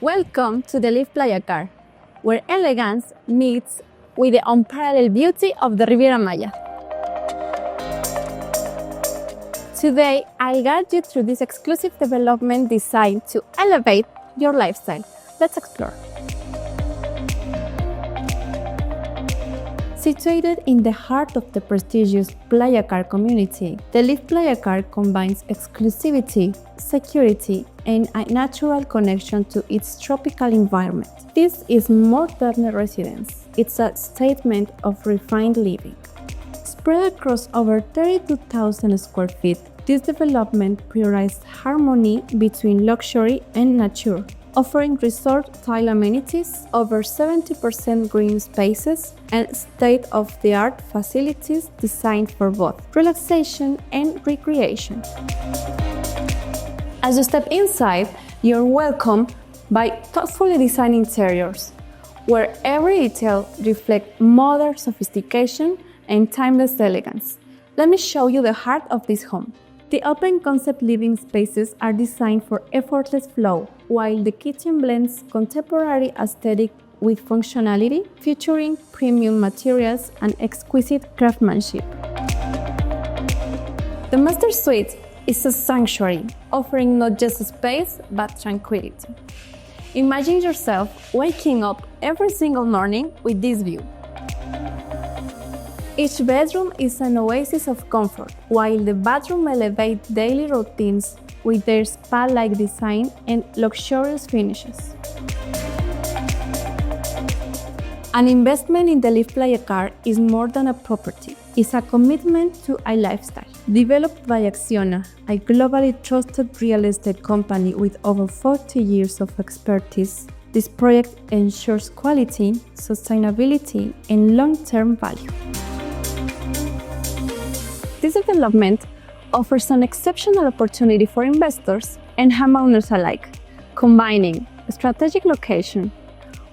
Welcome to the Leaf Playacar, where elegance meets with the unparalleled beauty of the Riviera Maya. Today, I'll guide you through this exclusive development designed to elevate your lifestyle. Let's explore. Situated in the heart of the prestigious Playacar community, the Leaf Playacar combines exclusivity, security, and a natural connection to its tropical environment. This is more than a residence. It's a statement of refined living. Spread across over 32,000 square feet, this development prioritizes harmony between luxury and nature, offering resort-style amenities, over 70% green spaces, and state-of-the-art facilities designed for both relaxation and recreation. As you step inside, you're welcomed by thoughtfully designed interiors, where every detail reflects modern sophistication and timeless elegance. Let me show you the heart of this home. The open-concept living spaces are designed for effortless flow, while the kitchen blends contemporary aesthetic with functionality, featuring premium materials and exquisite craftsmanship. The master suite is a sanctuary, offering not just space, but tranquility. Imagine yourself waking up every single morning with this view. Each bedroom is an oasis of comfort, while the bathroom elevates daily routines with their spa-like design and luxurious finishes. An investment in the Leaf Playacar is more than a property. It's a commitment to a lifestyle. Developed by Acciona, a globally trusted real estate company with over 40 years of expertise, this project ensures quality, sustainability, and long-term value. This development offers an exceptional opportunity for investors and homeowners alike, combining a strategic location,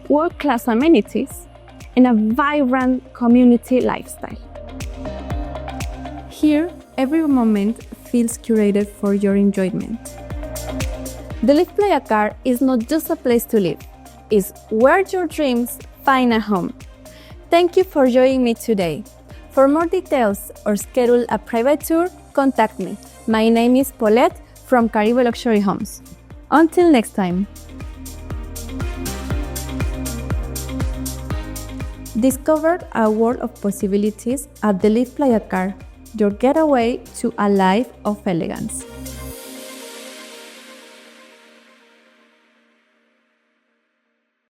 world-class amenities, and a vibrant community lifestyle. Here, every moment feels curated for your enjoyment. The Leaf Playacar is not just a place to live, it's where your dreams find a home. Thank you for joining me today. For more details or schedule a private tour, contact me. My name is Paulette from Caribe Luxury Homes. Until next time. Discover a world of possibilities at the Leaf Playacar, your getaway to a life of elegance.